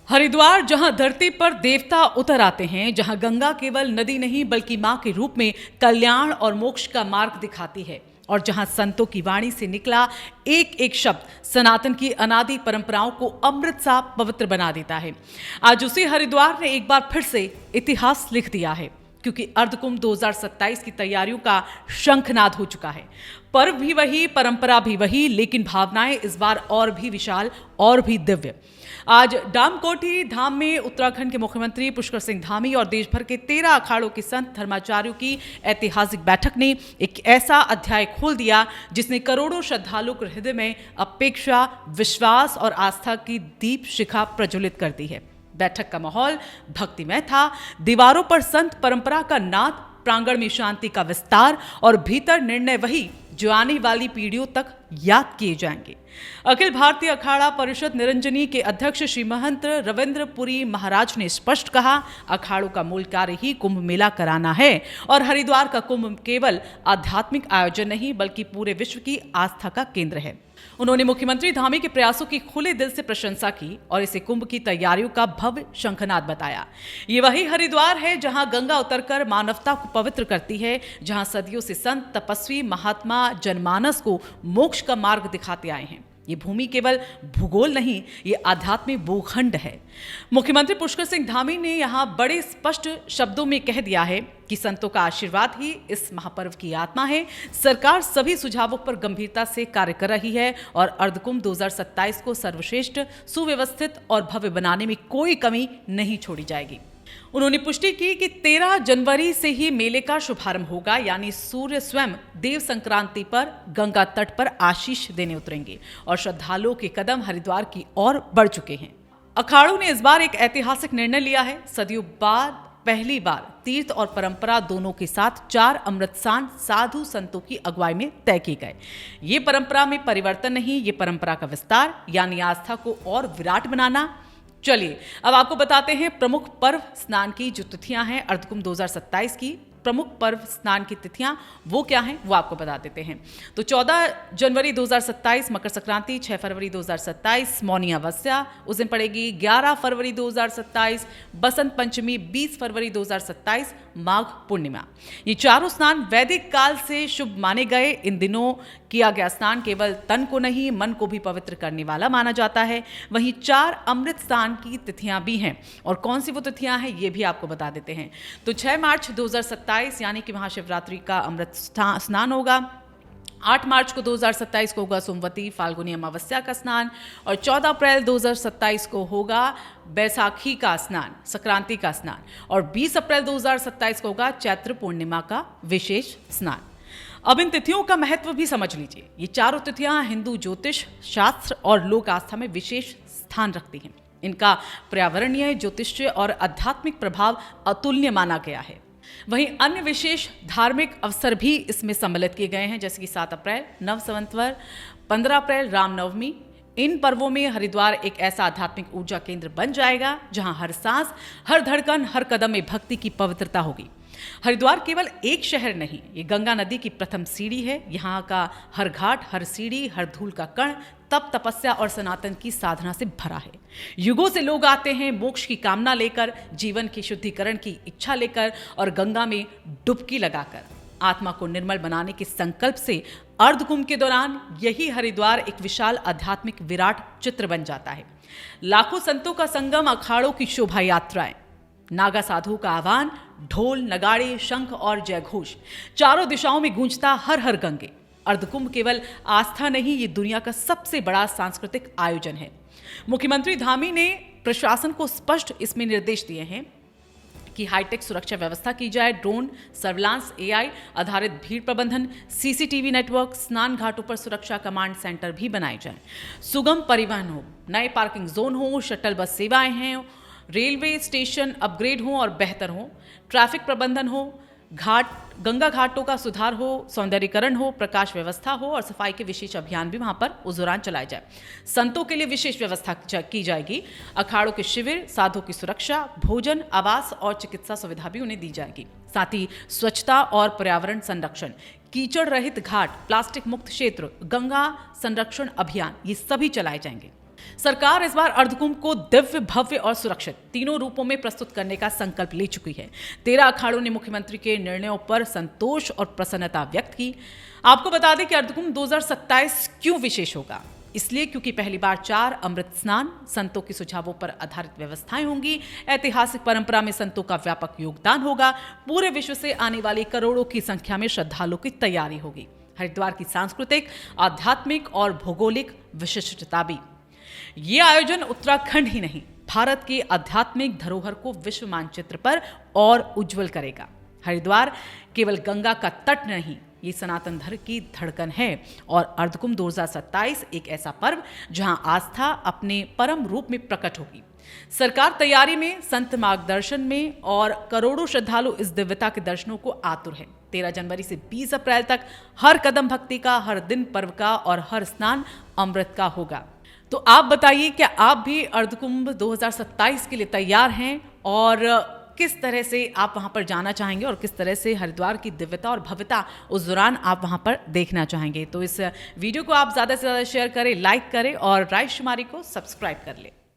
हरिद्वार, जहां धरती पर देवता उतर आते हैं, जहां गंगा केवल नदी नहीं बल्कि मां के रूप में कल्याण और मोक्ष का मार्ग दिखाती है, और जहां संतों की वाणी से निकला एक एक शब्द सनातन की अनादि परंपराओं को अमृत सा पवित्र बना देता है। आज उसी हरिद्वार ने एक बार फिर से इतिहास लिख दिया है, क्योंकि अर्धकुंभ 2027 की तैयारियों का शंखनाद हो चुका है। पर्व भी वही, परंपरा भी वही, लेकिन भावनाएं इस बार और भी विशाल और भी दिव्य। आज डामकोटी धाम में उत्तराखंड के मुख्यमंत्री पुष्कर सिंह धामी और देश भर के 13 अखाड़ों के संत धर्माचार्यों की ऐतिहासिक बैठक ने एक ऐसा अध्याय खोल दिया जिसने करोड़ों श्रद्धालुओं के हृदय में अपेक्षा, विश्वास और आस्था की दीप शिखा प्रज्वलित कर दी है। बैठक का माहौल भक्तिमय था। दीवारों पर संत परंपरा का नाद, प्रांगण में शांति का विस्तार और भीतर निर्णय वही जो आने वाली पीढ़ियों तक याद किए जाएंगे। अखिल भारतीय अखाड़ा परिषद निरंजनी के अध्यक्ष श्री महंत रविंद्र पुरी महाराज ने स्पष्ट कहा, अखाड़ों का मूल कार्य ही कुंभ मेला कराना है और हरिद्वार का कुंभ केवल आध्यात्मिक आयोजन नहीं बल्कि पूरे विश्व की आस्था का केंद्र है। उन्होंने मुख्यमंत्री धामी के प्रयासों की खुले दिल से प्रशंसा की और इसे कुंभ की तैयारियों का भव्य शंखनाद बताया। ये वही हरिद्वार है जहां गंगा उतरकर मानवता को पवित्र करती है, जहां सदियों से संत, तपस्वी, महात्मा जनमानस को मोक्ष का मार्ग दिखाते आए हैं। ये भूमि केवल भूगोल नहीं, ये आध्यात्मिक भूखंड है। मुख्यमंत्री पुष्कर सिंह धामी ने यहाँ बड़े स्पष्ट शब्दों में कह दिया है कि संतों का आशीर्वाद ही इस महापर्व की आत्मा है। सरकार सभी सुझावों पर गंभीरता से कार्य कर रही है और अर्धकुंभ 2027 को सर्वश्रेष्ठ, सुव्यवस्थित और भव्य बनाने में कोई कमी नहीं छोड़ी जाएगी। उन्होंने पुष्टि की कि 13 जनवरी से ही मेले का शुभारंभ होगा, यानी सूर्य स्वयं देव संक्रांति पर गंगा तट पर आशीष देने उतरेंगे और श्रद्धालुओं के कदम हरिद्वार की ओर बढ़ चुके हैं। अखाड़ों ने इस बार एक ऐतिहासिक निर्णय लिया है। सदियों बाद पहली बार तीर्थ और परंपरा दोनों के साथ 4 अमृतसान साधु संतों की अगुवाई में तय किए गए। ये परंपरा में परिवर्तन नहीं, ये परंपरा का विस्तार, यानी आस्था को और विराट बनाना। चलिए अब आपको बताते हैं प्रमुख पर्व स्नान की जो तिथियां हैं अर्धकुंभ 2027 की। प्रमुख पर्व स्नान की तिथियां वो क्या हैं वो आपको बता देते हैं। तो 14 जनवरी 2027 मकर संक्रांति, 6 फरवरी 2027 मौनी अमावस्या उस दिन पड़ेगी, 11 फरवरी 2027 बसंत पंचमी, 20 फरवरी 2027 माघ पूर्णिमा। ये चारों स्नान वैदिक काल से शुभ माने गए। इन दिनों किया गया स्नान केवल तन को नहीं मन को भी पवित्र करने वाला माना जाता है। वहीं 4 अमृत स्नान की तिथियां भी हैं और कौन सी वो तिथियां हैं ये भी आपको बता देते हैं। तो 6 मार्च 2027 यानी कि महाशिवरात्रि का अमृत स्नान होगा। 8 मार्च को 2027 को होगा सोमवती फाल्गुनी अमावस्या का स्नान और 14 अप्रैल 2027 को होगा बैसाखी का स्नान, संक्रांति का स्नान और 20 अप्रैल 2027 को होगा चैत्र पूर्णिमा का विशेष स्नान। अब इन तिथियों का महत्व भी समझ लीजिए। ये चारों तिथियां हिंदू ज्योतिष शास्त्र और लोक आस्था में विशेष स्थान रखती हैं। इनका पर्यावरणीय, ज्योतिषीय और आध्यात्मिक प्रभाव अतुलनीय माना गया है। वहीं अन्य विशेष धार्मिक अवसर भी इसमें सम्मिलित किए गए हैं, जैसे कि 7 अप्रैल नव संवत्सर, 15 अप्रैल रामनवमी। इन पर्वों में हरिद्वार एक ऐसा आध्यात्मिक ऊर्जा केंद्र बन जाएगा जहां हर सांस, हर धड़कन, हर कदम में भक्ति की पवित्रता होगी। हरिद्वार केवल एक शहर नहीं, ये गंगा नदी की प्रथम सीढ़ी है। यहाँ का हर घाट, हर सीढ़ी, हर धूल का कण तप, तपस्या और सनातन की साधना से भरा है। युगों से लोग आते हैं मोक्ष की कामना लेकर, जीवन की शुद्धिकरण की इच्छा लेकर और गंगा में डुबकी लगाकर आत्मा को निर्मल बनाने के संकल्प से। अर्धकुंभ के दौरान यही हरिद्वार एक विशाल आध्यात्मिक विराट चित्र बन जाता है। लाखों संतों का संगम, अखाड़ों की शोभा यात्राएं, नागा साधुओं का आह्वान, ढोल, नगाड़े, शंख और जयघोष चारों दिशाओं में गूंजता हर हर गंगे। अर्धकुंभ केवल आस्था नहीं, ये दुनिया का सबसे बड़ा सांस्कृतिक आयोजन है। मुख्यमंत्री धामी ने प्रशासन को स्पष्ट इसमें निर्देश दिए हैं कि हाईटेक सुरक्षा व्यवस्था की जाए। ड्रोन, सर्विलांस, AI आधारित भीड़ प्रबंधन, CCTV नेटवर्क, स्नान घाटों पर सुरक्षा कमांड सेंटर भी बनाए जाएं। सुगम परिवहन हो, नए पार्किंग जोन हो, शटल बस सेवाएं हैं, रेलवे स्टेशन अपग्रेड हो और बेहतर हो, ट्रैफिक प्रबंधन हो, गंगा घाटों का सुधार हो, सौंदर्यीकरण हो, प्रकाश व्यवस्था हो और सफाई के विशेष अभियान भी वहां पर उस दौरान चलाए जाए। संतों के लिए विशेष व्यवस्था की जाएगी। अखाड़ों के शिविर, साधुओं की सुरक्षा, भोजन, आवास और चिकित्सा सुविधा भी उन्हें दी जाएगी। साथ ही स्वच्छता और पर्यावरण संरक्षण, कीचड़ रहित घाट, प्लास्टिक मुक्त क्षेत्र, गंगा संरक्षण अभियान, ये सभी चलाए जाएंगे। सरकार इस बार अर्धकुंभ को दिव्य, भव्य और सुरक्षित तीनों रूपों में प्रस्तुत करने का संकल्प ले चुकी है। 13 अखाड़ों ने मुख्यमंत्री के निर्णयों पर संतोष और प्रसन्नता व्यक्त की। आपको बता दें कि अर्धकुंभ 2027 क्यों विशेष होगा। इसलिए क्योंकि पहली बार 4 अमृत स्नान, संतों के सुझावों पर आधारित व्यवस्थाएं होंगी, ऐतिहासिक परंपरा में संतों का व्यापक योगदान होगा, पूरे विश्व से आने वाली करोड़ों की संख्या में श्रद्धालुओं की तैयारी होगी। हरिद्वार की सांस्कृतिक, आध्यात्मिक और भौगोलिक विशिष्टता भी। ये आयोजन उत्तराखंड ही नहीं, भारत के आध्यात्मिक धरोहर को विश्व मानचित्र पर और उज्जवल करेगा। हरिद्वार केवल गंगा का तट नहीं, ये सनातन धर्म की धड़कन है। और अर्धकुंभ 2027 एक ऐसा पर्व जहां आस्था अपने परम रूप में प्रकट होगी। सरकार तैयारी में, संत मार्गदर्शन में और करोड़ों श्रद्धालु इस दिव्यता के दर्शनों को आतुर हैं। 13 जनवरी से 20 अप्रैल तक हर कदम भक्ति का, हर दिन पर्व का और हर स्नान अमृत का होगा। तो आप बताइए, क्या आप भी अर्धकुंभ 2027 के लिए तैयार हैं और किस तरह से आप वहां पर जाना चाहेंगे और किस तरह से हरिद्वार की दिव्यता और भव्यता उस दौरान आप वहां पर देखना चाहेंगे। तो इस वीडियो को आप ज़्यादा से ज़्यादा शेयर करें, लाइक करें और राइशुमारी को सब्सक्राइब कर लें।